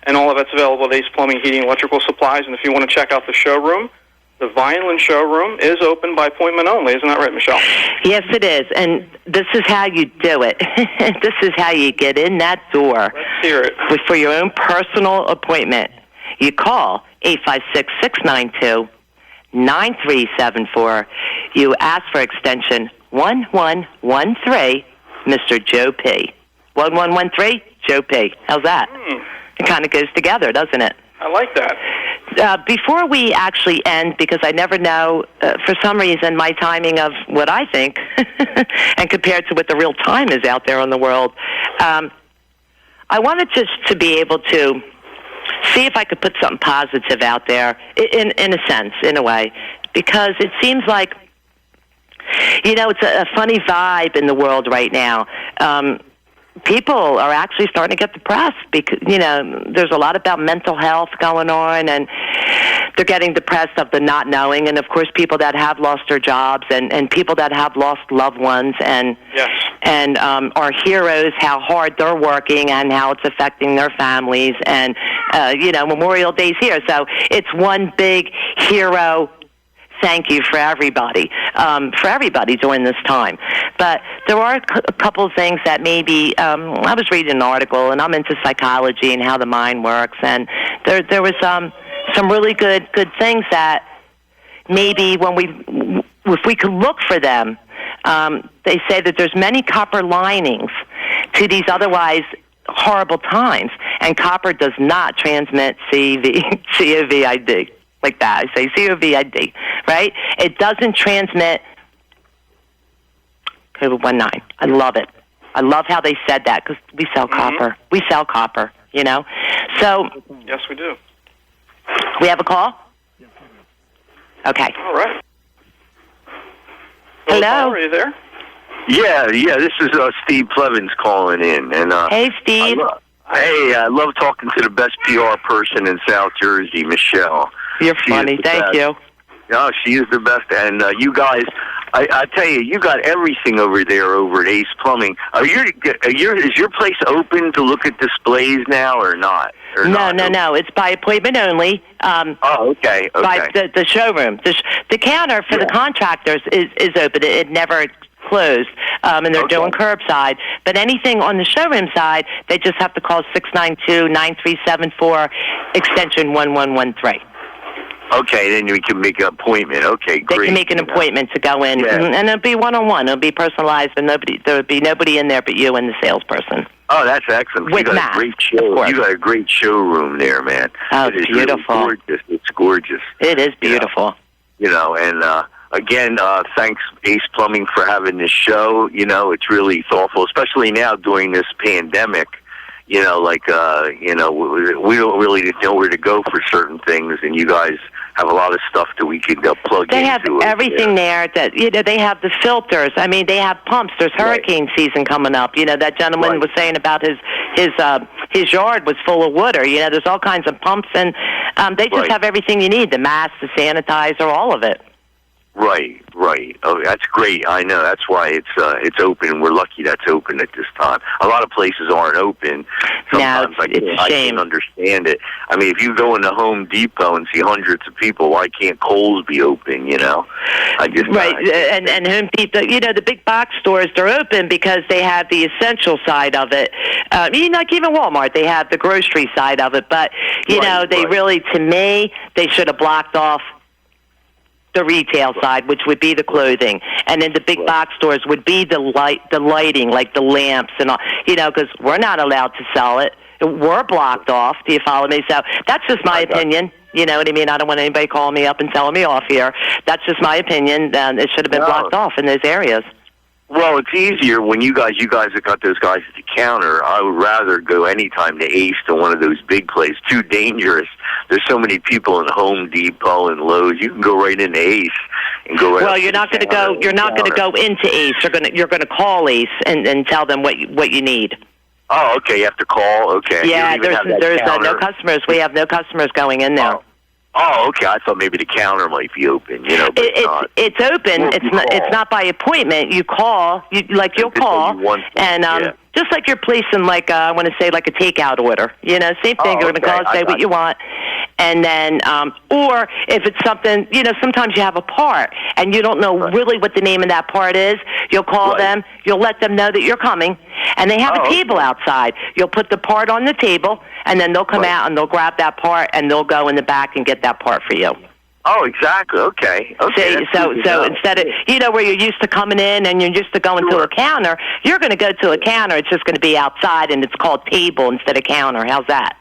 and all of that's available at Ace Plumbing, Heating, and Electrical Supplies. And if you want to check out the showroom, the Vineland showroom is open by appointment only. Isn't that right, Michelle? Yes, it is. And this is how you do it. This is how you get in that door. Let's hear it. For your own personal appointment. You call 856-692-9374. You ask for extension 1113, Mr. Joe P. 1113, Joe P. How's that? It kind of goes together, doesn't it? I like that. Before we actually end, because I never know, for some reason, my timing of what I think, and compared to what the real time is out there in the world, I wanted just to be able to see if I could put something positive out there, in a sense, in a way, because it seems like, you know, it's a funny vibe in the world right now. People are actually starting to get depressed because, you know, there's a lot about mental health going on, and they're getting depressed of the not knowing, and of course people that have lost their jobs and people that have lost loved ones and are heroes, how hard they're working and how it's affecting their families, and you know, Memorial Day's here, so it's one big hero thank you for everybody during this time. But there are a couple of things that maybe, I was reading an article, and I'm into psychology and how the mind works, and there was some really good things that maybe if we could look for them, they say that there's many copper linings to these otherwise horrible times, and copper does not transmit COVID. Like that. I say COVID, right? It doesn't transmit COVID-19. I love it. I love how they said that because we sell copper. We sell copper, you know? So. Yes, we do. We have a call? Okay. All right. Hello? Are you there? Yeah, this is Steve Plevins calling in. And hey, Steve. I love talking to the best PR person in South Jersey, Michelle. You're funny. Thank you. No, she is the best. And you guys, I tell you, you got everything over there over at Ace Plumbing. Is your place open to look at displays now or not? No. It's by appointment only. Okay. By the showroom. The counter for the contractors is open. It never closed, and they're doing curbside. But anything on the showroom side, they just have to call 692-9374, extension 1113. Okay, then we can make an appointment. Okay, great. They can make an appointment to go in, and it'll be one-on-one. It'll be personalized, and there would be nobody in there but you and the salesperson. Oh, that's excellent. With you got masks, a great show. You got a great showroom there, man. Oh, it is beautiful. Really gorgeous. It's gorgeous. It is beautiful. And again, thanks Ace Plumbing for having this show. It's really thoughtful, especially now during this pandemic. We don't really know where to go for certain things, and you guys have a lot of stuff that we could plug into. They have everything there. That they have the filters. I mean, they have pumps. There's hurricane season coming up. That gentleman was saying about his yard was full of water. There's all kinds of pumps, and they just have everything you need: the mask, the sanitizer, all of it. Right. Oh, that's great. I know. That's why it's open. We're lucky that's open at this time. A lot of places aren't open. Sometimes I can't understand it. I mean, if you go into Home Depot and see hundreds of people, why can't Kohl's be open? And Home Depot. The big box stores, they're open because they have the essential side of it. Like even Walmart, they have the grocery side of it. But really, to me, they should have blocked off the retail side, which would be the clothing, and then the big box stores would be the lighting, like the lamps and all. Because we're not allowed to sell it. We're blocked off. Do you follow me? So that's just my opinion. You know what I mean? I don't want anybody calling me up and telling me off here. That's just my opinion. It should have been blocked off in those areas. Well, it's easier when you guys have got those guys at the counter. I would rather go anytime to Ace than one of those big places. Too dangerous. There's so many people in Home Depot and Lowe's. You can go right into Ace and go right. Well, you're not going to go. You're not going to go into Ace. You're going to call Ace and tell them what you need. Oh, okay. You have to call. Okay. Yeah, there's no customers. We have no customers going in there. Oh, okay. I thought maybe the counter might be open. But it's open. It's not by appointment. You call. You'll call, and just like you're placing I want to say like a takeout order. Same thing. You're going to call and say what you want, and then or if it's something sometimes you have a part and you don't know really what the name of that part is. You'll call them. You'll let them know that you're coming, and they have a table outside. You'll put the part on the table, and then they'll come out and they'll grab that part and they'll go in the back and get that part for you. Oh, exactly. Okay. So instead of where you're used to coming in and you're used to going to a counter, you're going to go to a counter. It's just going to be outside, and it's called table instead of counter. How's that?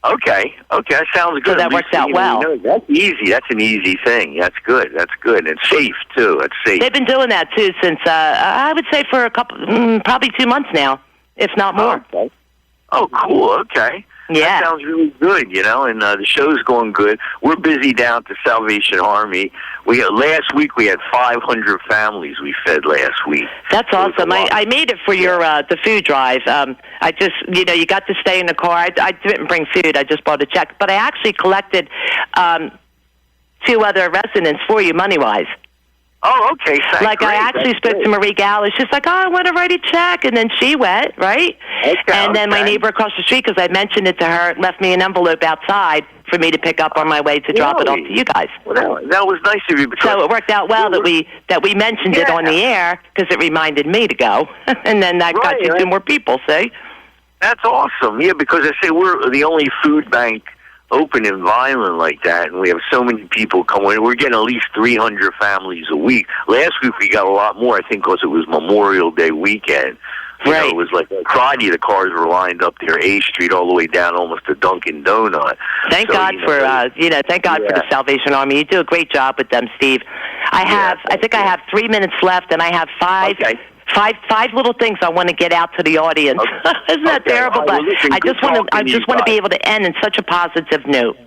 Okay, that sounds good. So that works out well. That's easy. That's an easy thing. That's good. And it's safe too. It's safe. They've been doing that too since I would say for a couple, probably 2 months now, if not more. Okay. Oh, cool. Okay. Yeah. That sounds really good, and the show's going good. We're busy down at the Salvation Army. Last week we had 500 families we fed last week. That's awesome. I made it for your the food drive. I just, you got to stay in the car. I didn't bring food. I just bought a check. But I actually collected 2 other residents for you, money-wise. Oh, okay. I actually spoke to Marie Gallo. She's like, I want to write a check. And then she went, right? Okay, and then my neighbor across the street, because I mentioned it to her, left me an envelope outside for me to pick up on my way to drop it off to you guys. Well, that was nice of you. So it worked out well that we mentioned it on the air because it reminded me to go. And then that got you 2 more people, see? That's awesome. Yeah, because I say we're the only food bank open and violent like that, and we have so many people coming. We're getting at least 300 families a week. Last week we got a lot more, I think, because it was Memorial Day weekend. It was like Friday, the cars were lined up there, A Street, all the way down almost to Dunkin' Donut. Thank God for the Salvation Army. You do a great job with them, Steve. I think I have 3 minutes left, and I have 5. Okay. Five little things I want to get out to the audience. Okay. Isn't that terrible? But I just want to be able to end in such a positive note.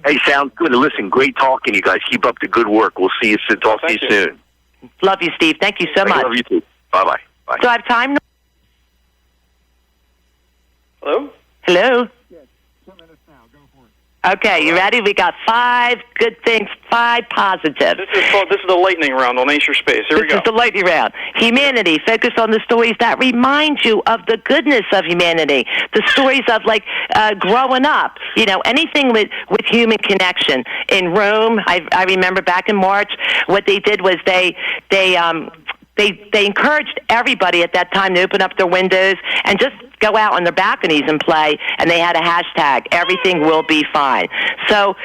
Hey, sounds good. Listen, great talking to you guys. Keep up the good work. We'll see you soon. Talk to you soon. Love you, Steve. Thank you so much. Love you too. Bye-bye. Bye. Do I have time? Hello? Yeah, 2 minutes now. Go for it. Okay, you ready? We got 5 good things, 5 positives. This is the lightning round on Ace Your Space. Here we go. This is the lightning round. Humanity. Focus on the stories that remind you of the goodness of humanity. The stories of growing up. Anything with human connection. In Rome, I remember back in March, what they did was they encouraged everybody at that time to open up their windows and just go out on their balconies and play, and they had a hashtag, everything will be fine. So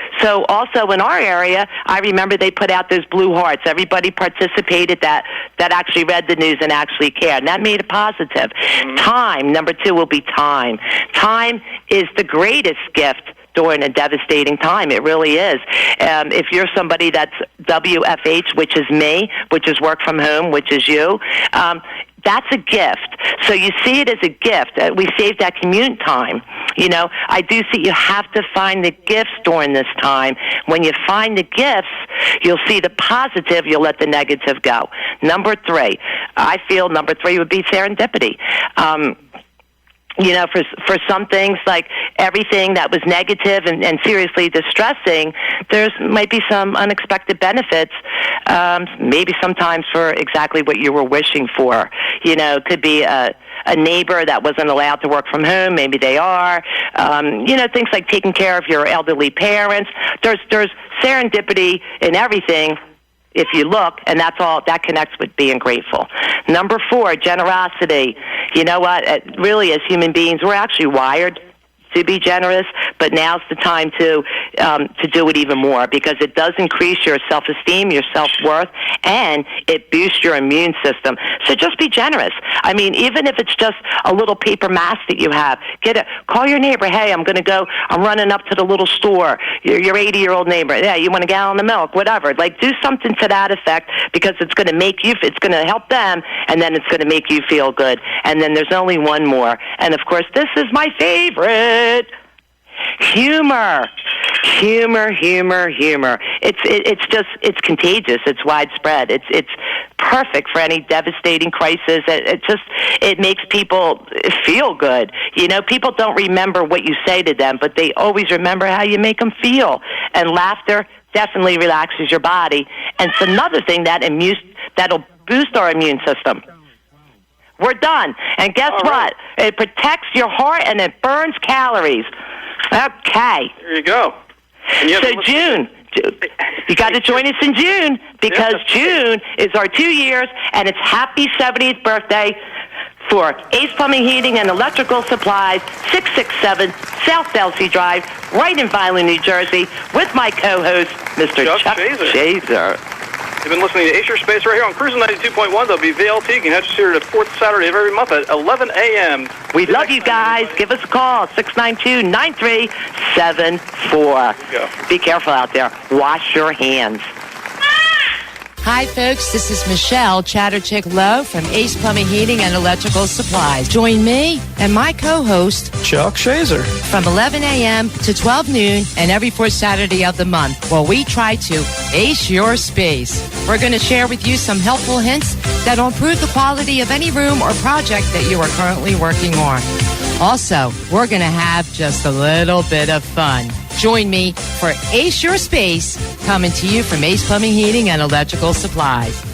also in our area, I remember they put out those blue hearts. Everybody participated that actually read the news and actually cared, and that made it positive. Time, number 2 will be time. Time is the greatest gift during a devastating time. It really is. If you're somebody that's WFH, which is me, which is work from home, which is you, that's a gift. So you see it as a gift. We save that commute time. I do see you have to find the gifts during this time. When you find the gifts, you'll see the positive, you'll let the negative go. Number 3, I feel number 3 would be serendipity. For some things, like everything that was negative and seriously distressing, there's might be some unexpected benefits, maybe sometimes for exactly what you were wishing for. It could be a neighbor that wasn't allowed to work from home. Maybe they are. Things like taking care of your elderly parents. There's serendipity in everything, if you look, and that's all that connects with being grateful. Number 4, generosity. You know what? Really, as human beings, we're actually wired to be generous, but now's the time to do it even more, because it does increase your self-esteem, your self-worth, and it boosts your immune system. So just be generous. I mean, even if it's just a little paper mask that you have, call your neighbor. Hey, I'm running up to the little store. Your 80-year-old neighbor. Yeah, you want a gallon of milk, whatever. Like, do something to that effect, because it's going to help them, and then it's going to make you feel good. And then there's only one more. And of course, this is my favorite. Humor. It's contagious. It's widespread. It's perfect for any devastating crisis. It makes people feel good. People don't remember what you say to them, but they always remember how you make them feel. And laughter definitely relaxes your body. And it's another thing that'll boost our immune system. We're done. And guess what? It protects your heart and it burns calories. Okay. There you go. So June, you got to join us in June, because June is our 2 years, and it's happy 70th birthday for Ace Plumbing, Heating, and Electrical Supplies, 667 South Delsey Drive, right in Vineland, New Jersey, with my co-host, Mr. Chuck Shazer. You've been listening to Ace Your Space right here on Cruising 92.1 WVLT. You can catch us here the 4th Saturday of every month at 11 a.m. We love you guys. Give us a call, 692-9374. Be careful out there. Wash your hands. Hi, folks. This is Michelle Chatterchick Lowe from Ace Plumbing, Heating, and Electrical Supplies. Join me and my co-host, Chuck Shazer, from 11 a.m. to 12 noon and every 4th Saturday of the month, while we try to ace your space. We're going to share with you some helpful hints that'll improve the quality of any room or project that you are currently working on. Also, we're going to have just a little bit of fun. Join me for Ace Your Space, coming to you from Ace Plumbing, Heating, and Electrical Supplies.